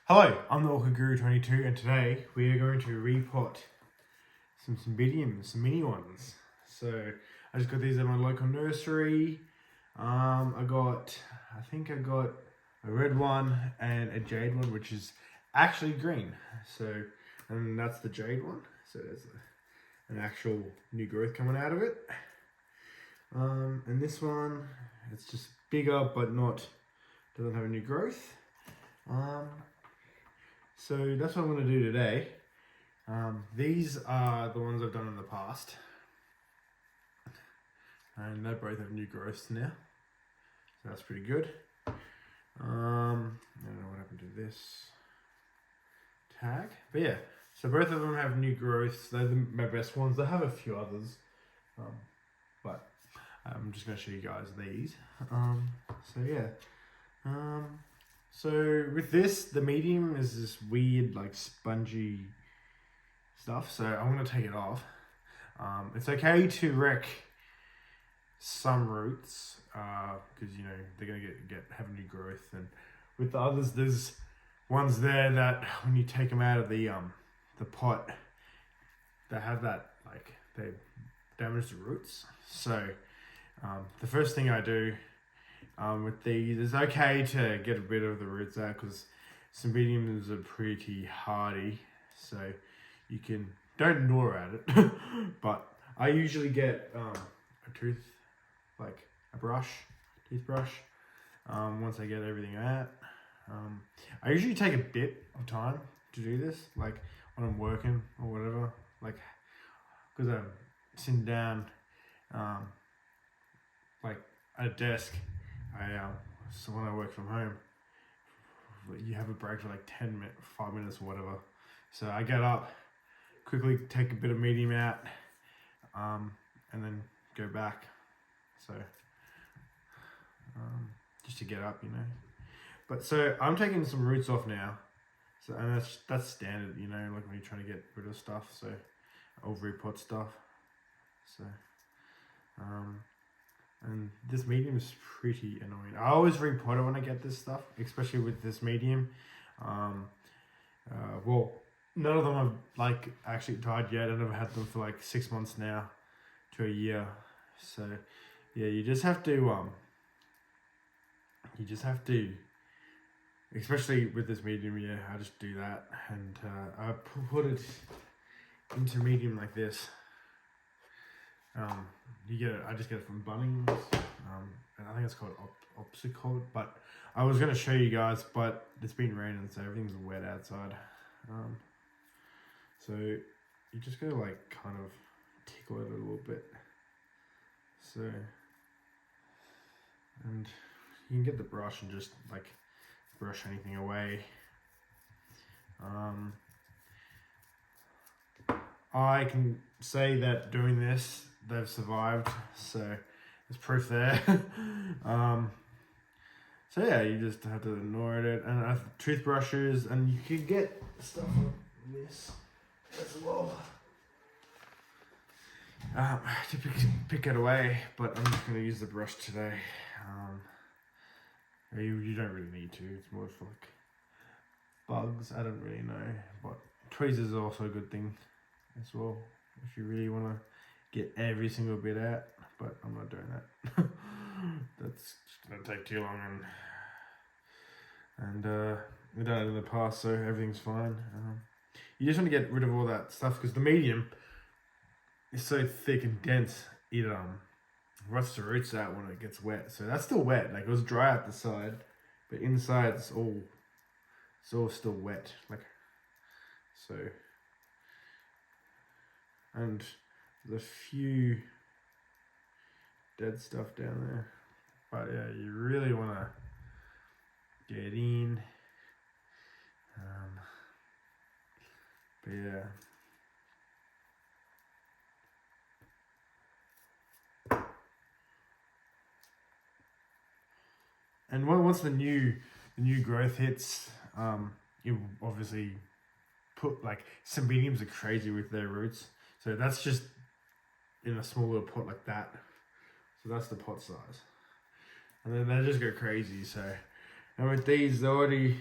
Hello, I'm the Orchid Guru 22 and today we are going to repot some cymbidiums, some mini ones. So I just got these at my local nursery. I think I got a red one and a jade one, which is actually green. So, and that's the jade one. So there's an actual new growth coming out of it. And this one, it's just bigger but doesn't have a new growth. So that's what I'm going to do today. These are the ones I've done in the past. And they both have new growths now. So that's pretty good. I don't know what happened to this tag. But yeah, so both of them have new growths. They're my best ones. I have a few others. But I'm just going to show you guys these. So yeah. So with this, the medium is this weird, like spongy stuff. So I'm gonna take it off. It's okay to wreck some roots because you know they're gonna have new growth. And with the others, there's ones there that when you take them out of the pot, they have that they damage the roots. So the first thing I do. With these, it's okay to get a bit of the roots out because cymbidiums are pretty hardy, so you don't gnaw at it. But I usually get a toothbrush. Once I get everything out, I usually take a bit of time to do this, like when I'm working or whatever, like because I'm sitting down, like at a desk. So when I work from home, you have a break for like 5 minutes or whatever. So I get up, quickly take a bit of medium out, and then go back. So just to get up, you know. But so I'm taking some roots off now. So and that's standard, you know, like when you're trying to get rid of stuff. So old repot stuff. So and this medium is pretty annoying. I always repot it when I get this stuff, especially with this medium. Well, none of them have like actually died yet. I've had them for like 6 months now to a year. So yeah, you just have to, especially with this medium, yeah, I just do that. And I put it into medium like this. I just get it from Bunnings, and I think it's called Opsicod, but I was going to show you guys, but it's been raining, so everything's wet outside. So you just gotta like kind of tickle it a little bit. So, and you can get the brush and just like brush anything away. I can say that doing this, they've survived, so there's proof there. So yeah, you just have to ignore it. And I have toothbrushes, and you can get stuff like this as well to pick it away. But I'm just going to use the brush today. You don't really need to. It's more for like bugs. I don't really know, but tweezers are also a good thing as well if you really want to get every single bit out, but I'm not doing that. That's just gonna take too long, and we've done it in the past, so everything's fine. You just want to get rid of all that stuff because the medium is so thick and dense, it rots the roots out when it gets wet. So that's still wet, like it was dry out the side, but inside it's all still wet, like so. And there's a few dead stuff down there, but yeah, you really want to get in. But yeah, and once the new growth hits, you obviously put like cymbidiums are crazy with their roots. So that's just in a small little pot like that. So that's the pot size. And then they just go crazy. So, and with these, they're already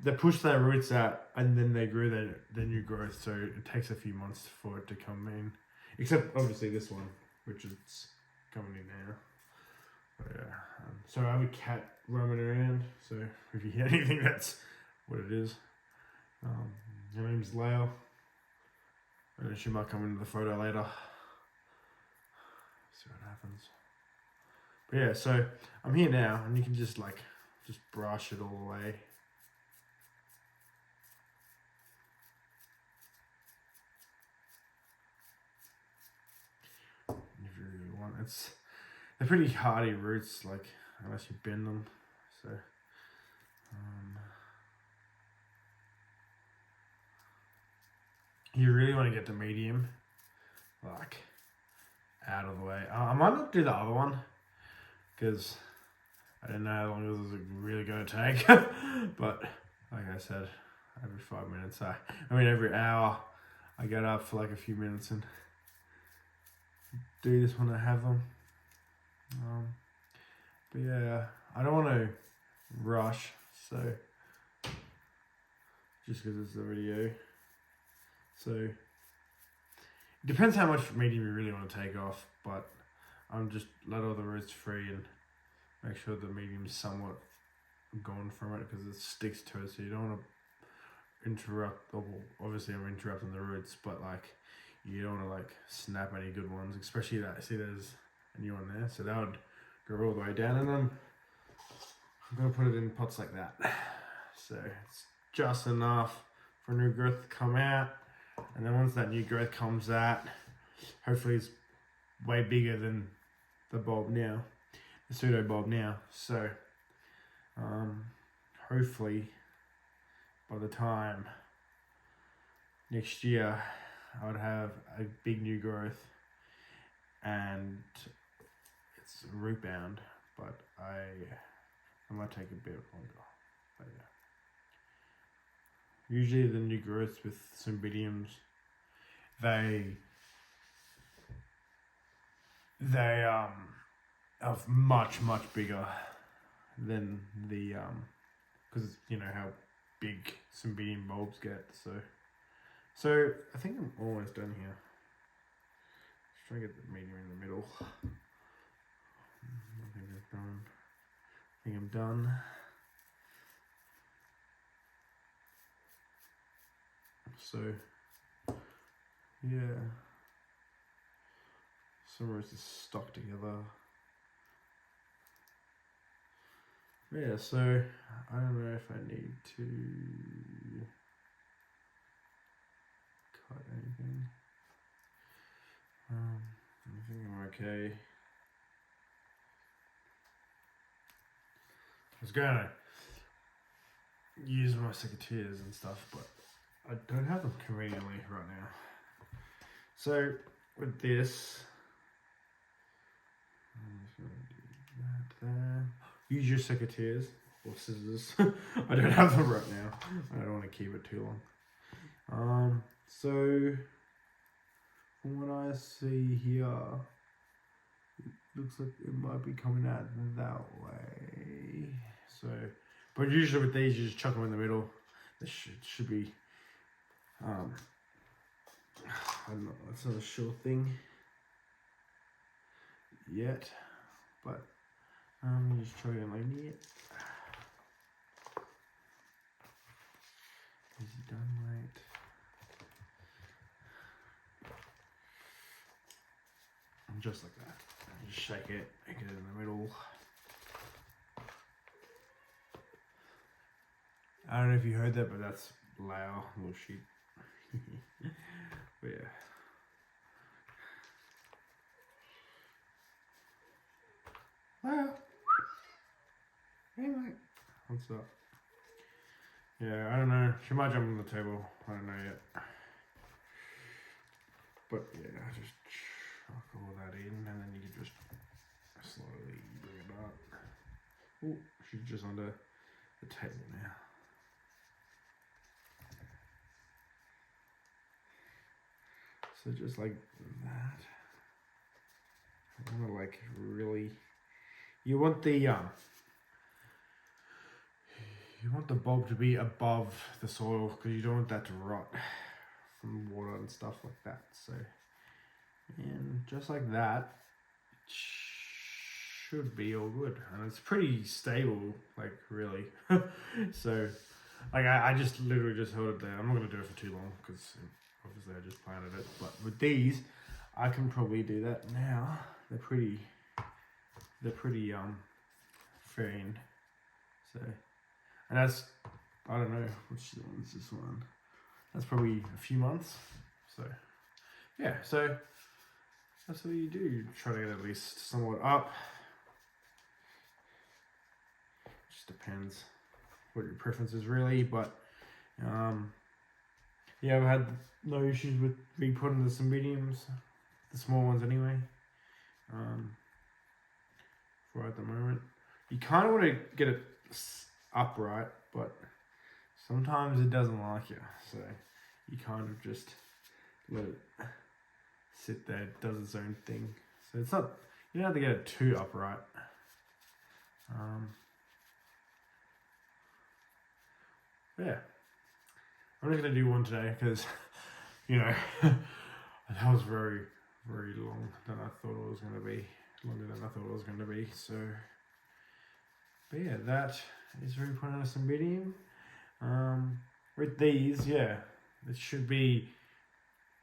they push their roots out and then they grow their new growth. So it takes a few months for it to come in. Except obviously this one, which is coming in now. But yeah, so I have a cat roaming around. So if you hear anything, that's what it is. Her name's Leo. She might come into the photo later. See what happens. But yeah, so I'm here now, and you can just brush it all away. If you really want, they're pretty hardy roots, unless you bend them. So, you really want to get the medium, out of the way. I might not do the other one, because I don't know how long this is really going to take. But, like I said, every 5 minutes, every hour, I get up for a few minutes and do this when I have them. But yeah, I don't want to rush, so just because it's the video. So it depends how much medium you really want to take off, but I'm just let all the roots free and make sure the medium's somewhat gone from it, because it sticks to it. So you don't want to interrupt. Obviously, I'm interrupting the roots, but you don't want to snap any good ones, especially that. See, there's a new one there, so that would go all the way down, and then I'm gonna put it in pots like that. So it's just enough for new growth to come out, and then once that new growth comes out, hopefully it's way bigger than the bulb now, the pseudo bulb now. So hopefully by the time next year I would have a big new growth and it's root bound, but I might take a bit longer. But yeah. Usually the new growths with cymbidiums, they are much bigger than the because you know how big cymbidium bulbs get. So I think I'm almost done here. Just trying to get the medium in the middle. I think I'm done. So yeah, some roots are stuck together. Yeah, so I don't know if I need to cut anything. I think I'm okay. I was going to use my secateurs and stuff, but I don't have them conveniently right now. So with this, I'm just going to do that there. Use your secateurs or scissors. I don't have them right now. I don't want to keep it too long. So from what I see here, it looks like it might be coming out that way. So, but usually with these, you just chuck them in the middle. This should be. I don't know. That's not a sure thing yet, but. Just try it like that. Is it done right? And just like that. And just shake it, make it in the middle. I don't know if you heard that, but that's Lao, little sheep. But yeah. Lao. Hey mate, what's up? Yeah, I don't know. She might jump on the table. I don't know yet. But yeah, just chuck all that in, and then you can just slowly bring it up. Oh, she's just under the table now. So just like that. I want to really. You want the you want the bulb to be above the soil because you don't want that to rot from water and stuff like that. So, and just like that, it should be all good. And it's pretty stable, like really. So, like I just literally just held it there. I'm not gonna do it for too long because obviously I just planted it. But with these, I can probably do that now. They're pretty fair. So, and that's, I don't know, which one is this one? That's probably a few months. So, yeah, so that's what you do. Try to get at least somewhat up. Just depends what your preference is really, but yeah, I've had no issues with repotting the cymbidiums, the small ones anyway. For at the moment, you kind of want to get it upright, but sometimes it doesn't like you, so you kind of just let it sit there. It does its own thing, so it's not, you don't have to get it too upright. Yeah, I'm just gonna do one today because you know that was very long than I thought it was gonna be. Longer than I thought it was going to be. So, but yeah, that is repotting on a cymbidium. With these, yeah, it should be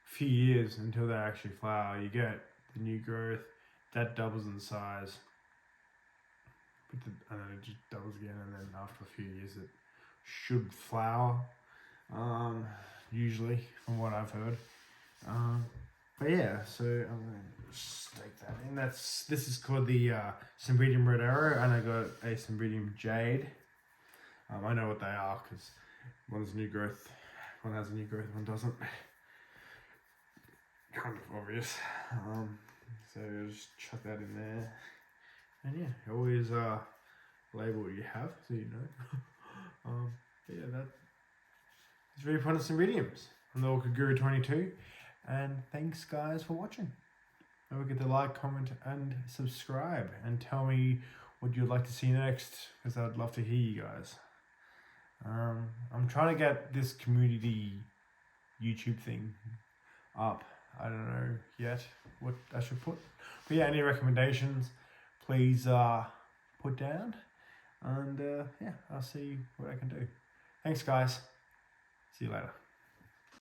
a few years until they actually flower. You get the new growth, that doubles in size, and then it just doubles again, and then after a few years it should flower, usually, from what I've heard. But yeah, so I'm going to stake that in. This is called the Cymbidium Red Arrow, and I got a Cymbidium Jade. I know what they are because one's new growth, one has a new growth, one doesn't. Kind of obvious. So just chuck that in there, and yeah, always label what you have so you know. But yeah, that's really fun of Cymbidiums. I'm the Orchid Guru 22. And thanks guys for watching. Don't forget to like, comment and subscribe, and tell me what you'd like to see next, because I'd love to hear you guys. I'm trying to get this community YouTube thing up. I don't know yet what I should put. But yeah, any recommendations, please put down. And yeah, I'll see what I can do. Thanks guys. See you later.